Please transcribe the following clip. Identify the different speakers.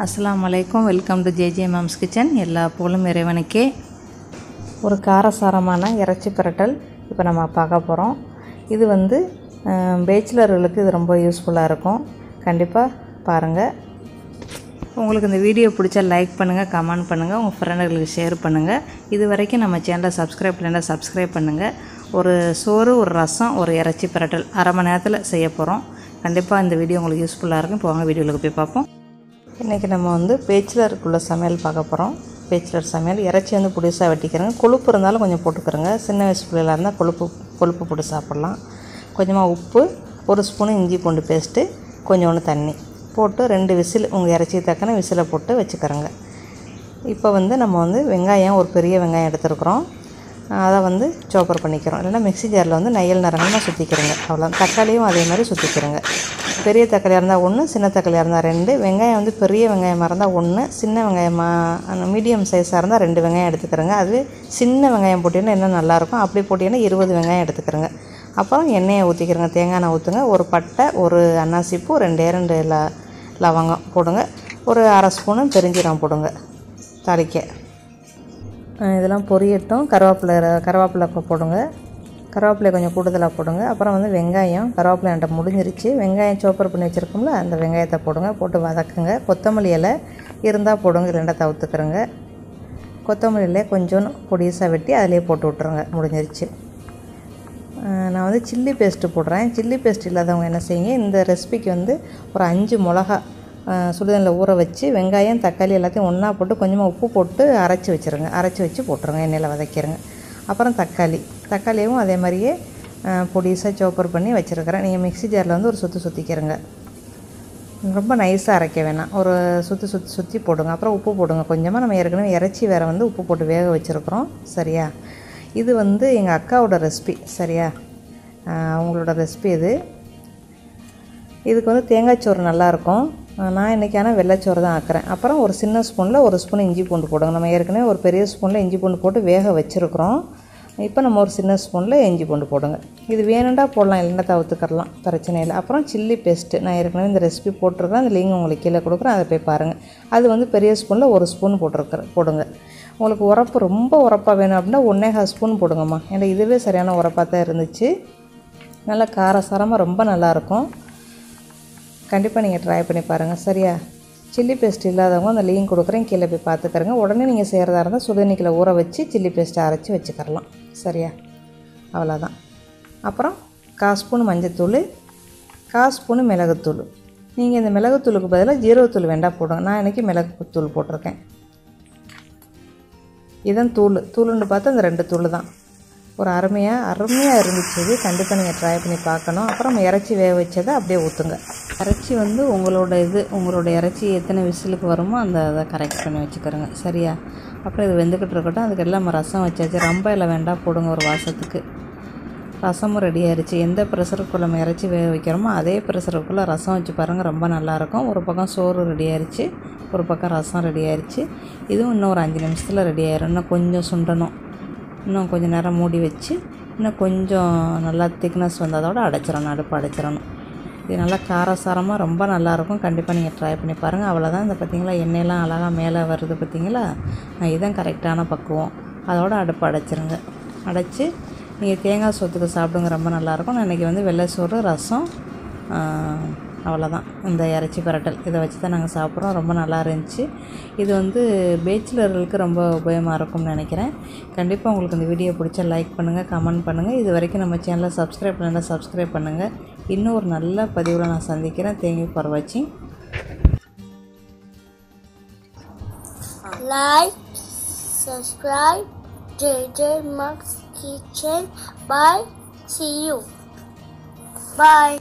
Speaker 1: அஸ்ஸலாமு அலைக்கும். Welcome to JJ moms kitchen. எல்லா புகழும் இறைவனுக்கே. ஒரு காரசாரமான இறைச்சி பிரட்டல் இப்போ நம்ம பார்க்க போகிறோம். இது வந்து பேச்சுலர்களுக்கு இது ரொம்ப யூஸ்ஃபுல்லாக இருக்கும். கண்டிப்பாக பாருங்கள். உங்களுக்கு இந்த வீடியோ பிடிச்சா லைக் பண்ணுங்கள், கமெண்ட் பண்ணுங்கள், உங்கள் ஃப்ரெண்டுகளுக்கு ஷேர் பண்ணுங்கள். இது வரைக்கும் நம்ம சேனலை சப்ஸ்கிரைப் பண்ணால் சப்ஸ்கிரைப் பண்ணுங்கள். ஒரு சோறு, ஒரு ரசம், ஒரு இறைச்சி பிரட்டல் அரை மணி நேரத்தில் செய்ய போகிறோம். கண்டிப்பாக இந்த வீடியோ உங்களுக்கு யூஸ்ஃபுல்லாக இருக்கும். இப்போ வாங்க வீடியோவுக்கு போய் பார்ப்போம். இன்றைக்கி நம்ம வந்து பேச்சுலருக்குள்ள சமையல் பார்க்க போகிறோம். பேச்சுலர் சமையல். இறைச்சி வந்து புதுசாக வெட்டிக்கிறேங்க. கொழுப்பு இருந்தாலும் கொஞ்சம் போட்டுக்கிறேங்க. சின்ன வயசு பிள்ளைகளாக இருந்தால் கொழுப்பு போட்டு சாப்பிட்லாம். கொஞ்சமாக உப்பு, ஒரு ஸ்பூனு இஞ்சி பூண்டு பேஸ்ட்டு, கொஞ்சோண்டு தண்ணி போட்டு 2 விசில் உங்கள் இறைச்சி தக்கன விசிலை போட்டு வச்சுக்கிறோங்க. இப்போ வந்து நம்ம வந்து வெங்காயம், ஒரு பெரிய வெங்காயம் எடுத்துருக்குறோம். அதை வந்து சோப்பர் பண்ணிக்கிறோம். இல்லைன்னா மிக்ஸி ஜாரில் வந்து நெய்யல் நரங்கமாக சுற்றிக்கிறோங்க. அவ்வளோ. தக்காளியும் அதே மாதிரி சுற்றிக்கிறோங்க. பெரிய தக்காளியாக இருந்தால் 1, சின்ன தக்காளியாக இருந்தால் 2. வெங்காயம் வந்து பெரிய வெங்காயமாக இருந்தால் 1, சின்ன வெங்காயமாக மீடியம் சைஸாக இருந்தால் 2 வெங்காயம் எடுத்துக்கிறோங்க. அதுவே சின்ன வெங்காயம் போட்டிங்கன்னா இன்னும் நல்லாயிருக்கும். அப்படி போட்டிங்கன்னா 20 வெங்காயம் எடுத்துக்கிறோங்க. அப்புறம் எண்ணெயை ஊற்றிக்கிறோங்க. தேங்காய் எண்ணெய் ஊற்றுங்க. ஒரு பட்டை, ஒரு அன்னாசிப்பூ, 2 லவங்கம் போடுங்க. ஒரு அரை ஸ்பூனு பெருஞ்சீரகம் போடுங்க தாளிக்க. இதெல்லாம் பொரியட்டும். கருவேப்பிலை போடுங்க. கருவேப்பிலை கொஞ்சம் கூடுதலாக போடுங்க. அப்புறம் வந்து வெங்காயம், கருவேப்பிலை என்கிட்ட முடிஞ்சிருச்சு. வெங்காயம் சோப்பர் பண்ணி வச்சுருக்கோம்ல, அந்த வெங்காயத்தை போடுங்க. போட்டு வதக்குங்க. கொத்தமல்லி இலை இருந்தால் போடுங்க, இல்லைன்னா தவிர்த்துக்கிறோங்க. கொத்தமல்லி இலையை கொஞ்சம் பொடிசாக வெட்டி அதிலே போட்டு விட்ருங்க. முடிஞ்சிருச்சு. நான் வந்து சில்லி பேஸ்ட்டு போடுறேன். சில்லி பேஸ்ட் இல்லாதவங்க என்ன செய்யுங்க, இந்த ரெசிபிக்கு வந்து ஒரு 5 மிளகா சுடுதண்ணில் ஊற வச்சு வெங்காயம், தக்காளி எல்லாத்தையும் ஒன்றா போட்டு கொஞ்சமாக உப்பு போட்டு அரைச்சி வச்சுருங்க. அரைச்சி வச்சு போட்டுருங்க. எண்ணெயில் வதக்கிடுங்க. அப்புறம் தக்காளியும் அதே மாதிரியே பொடிசாக சோப்பர் பண்ணி வச்சுருக்கிறேன். நீங்கள் மிக்ஸி ஜாரில் வந்து ஒரு சுற்றிக்கிறங்க. ரொம்ப நைஸாக அரைக்க வேணாம். ஒரு சுற்றி போடுங்க. அப்புறம் உப்பு போடுங்க கொஞ்சமாக. நம்ம ஏற்கனவே இறைச்சி வேறு வந்து உப்பு போட்டு வேக வச்சுருக்குறோம். சரியா? இது வந்து எங்கள் அக்காவோட ரெசிபி. சரியா? அவங்களோட ரெசிபி இது. இதுக்கு வந்து தேங்காய் சோறு நல்லாயிருக்கும். நான் இன்றைக்கி ஆனால் வெள்ளைச்சோறு தான் ஆக்குறேன். அப்புறம் ஒரு சின்ன ஸ்பூனில் 1 ஸ்பூன் இஞ்சி பூண்டு போடுங்க. நம்ம ஏற்கனவே ஒரு பெரிய ஸ்பூனில் இஞ்சி பூண்டு போட்டு வேக வச்சுருக்குறோம். இப்போ நம்ம ஒரு சின்ன ஸ்பூனில் இஞ்சி பூண்டு போடுங்க. இது வேணுண்டா போடலாம், இல்லைன்னா தவிர்த்துக்கலாம், பிரச்சனை இல்லை. அப்புறம் சில்லி பேஸ்ட்டு நான் ஏற்கனவே இந்த ரெசிபி போட்டிருக்கிறேன். அந்த லிங்க் உங்களுக்கு கீழே கொடுக்குறேன், அதை போய் பாருங்கள். அது வந்து பெரிய ஸ்பூனில் 1 ஸ்பூன் போடுங்க. உங்களுக்கு உரப்பு ரொம்ப உரப்பாக வேணும் அப்படின்னா 1.25 ஸ்பூன் போடுங்கம்மா. ஏன்னா இதுவே சரியான உரப்பாக தான் இருந்துச்சு. நல்லா காரசாரமாக ரொம்ப நல்லாயிருக்கும். கண்டிப்பாக நீங்கள் ட்ரை பண்ணி பாருங்கள். சரியா? சில்லி பேஸ்ட் இல்லாதவங்க அந்த லிங்க் கொடுக்குறேன், கீழே போய் பார்த்துக்கிறங்க. உடனே நீங்கள் செய்கிறதா இருந்தால் சுடுதண்ணிக்குள்ள ஊற வச்சு சில்லி பேஸ்ட்டை அரைச்சி வச்சுக்கிறலாம். சரியா? அவ்வளோதான். அப்புறம் 1/4 ஸ்பூன் மஞ்சத்தூள், 1/4 ஸ்பூனு மிளகுத்தூள். நீங்கள் இந்த மிளகுத்தூளுக்கு பதிலாக ஜீரகத்தூள் வேண்டாம் போடுங்க. நான் இன்றைக்கி மிளகுத்தூள் போட்டிருக்கேன். இதன் தூளுன்னு பார்த்தா இந்த 2 தூள் தான். ஒரு அருமையாக இருந்துச்சு. இது கண்டிப்பாக நீங்கள் ட்ரை பண்ணி பார்க்கணும். அப்புறம் இறைச்சி வேக வச்சதை அப்படியே ஊற்றுங்க. இறைச்சி வந்து உங்களோட இறைச்சி எத்தனை விசிலுக்கு வருமோ அதை கரெக்ட் பண்ணி வச்சுக்கிறோங்க. சரியா? அப்புறம் இது வெந்துக்கிட்டு இருக்கட்டும். அதுக்கு எல்லாம் நம்ம ரசம் வச்சாச்சு. ரொம்ப இல்லை வேண்டாம் போடுங்க ஒரு வாசத்துக்கு. ரசமும் ரெடி ஆயிடுச்சு. எந்த ப்ரெஷருக்குள்ளே நம்ம இறைச்சி வேக வைக்கிறோமோ அதே ப்ரெஷருக்குள்ளே ரசம் வச்சு பாருங்கள், ரொம்ப நல்லாயிருக்கும். ஒரு பக்கம் சோறு ரெடி ஆயிடுச்சு, ஒரு பக்கம் ரசம் ரெடி ஆயிடுச்சு. இதுவும் இன்னும் ஒரு 5 நிமிஷத்தில் ரெடி ஆயிடும். இன்னும் கொஞ்சம் சுண்டணும். இன்னும் கொஞ்சம் நேரம் மூடி வச்சு இன்னும் கொஞ்சம் நல்லா திக்னஸ் வந்ததோடு அடுப்பு அடைச்சிடணும். இது நல்லா காரசாரமாக ரொம்ப நல்லாயிருக்கும். கண்டிப்பாக நீங்கள் ட்ரை பண்ணி பாருங்கள். அவ்வளோதான். இந்த பார்த்திங்களா, எண்ணெயெல்லாம் அழகாக மேலே வருது பார்த்திங்களா? இதுதான் கரெக்டான பக்குவம். அதோடு அடுப்பு அடைச்சிருங்க. அடைச்சி நீங்கள் தேங்காய் சோத்துக்கு சாப்பிடுங்க, ரொம்ப நல்லாயிருக்கும். நான் இன்றைக்கி வந்து வெள்ளை சோறு, ரசம், அவ்வளோதான். இந்த இறைச்சி பிரட்டல் இதை வச்சு தான் நாங்கள் சாப்பிட்றோம். ரொம்ப நல்லா இருந்துச்சு. இது வந்து பேச்சுலர்களுக்கு ரொம்ப உபயோகமாக இருக்கும்னு நினைக்கிறேன். கண்டிப்பாக உங்களுக்கு இந்த வீடியோ பிடிச்சா லைக் பண்ணுங்கள், கமெண்ட் பண்ணுங்கள். இது வரைக்கும் நம்ம சேனலை சப்ஸ்கிரைப் பண்ணால் சப்ஸ்கிரைப் பண்ணுங்கள். இன்னும் ஒரு நல்ல பதிவில் நான் சந்திக்கிறேன். தேங்க் யூ ஃபார் வாட்சிங்.
Speaker 2: Like, subscribe, JJ Max Kitchen. Bye. See you. Bye.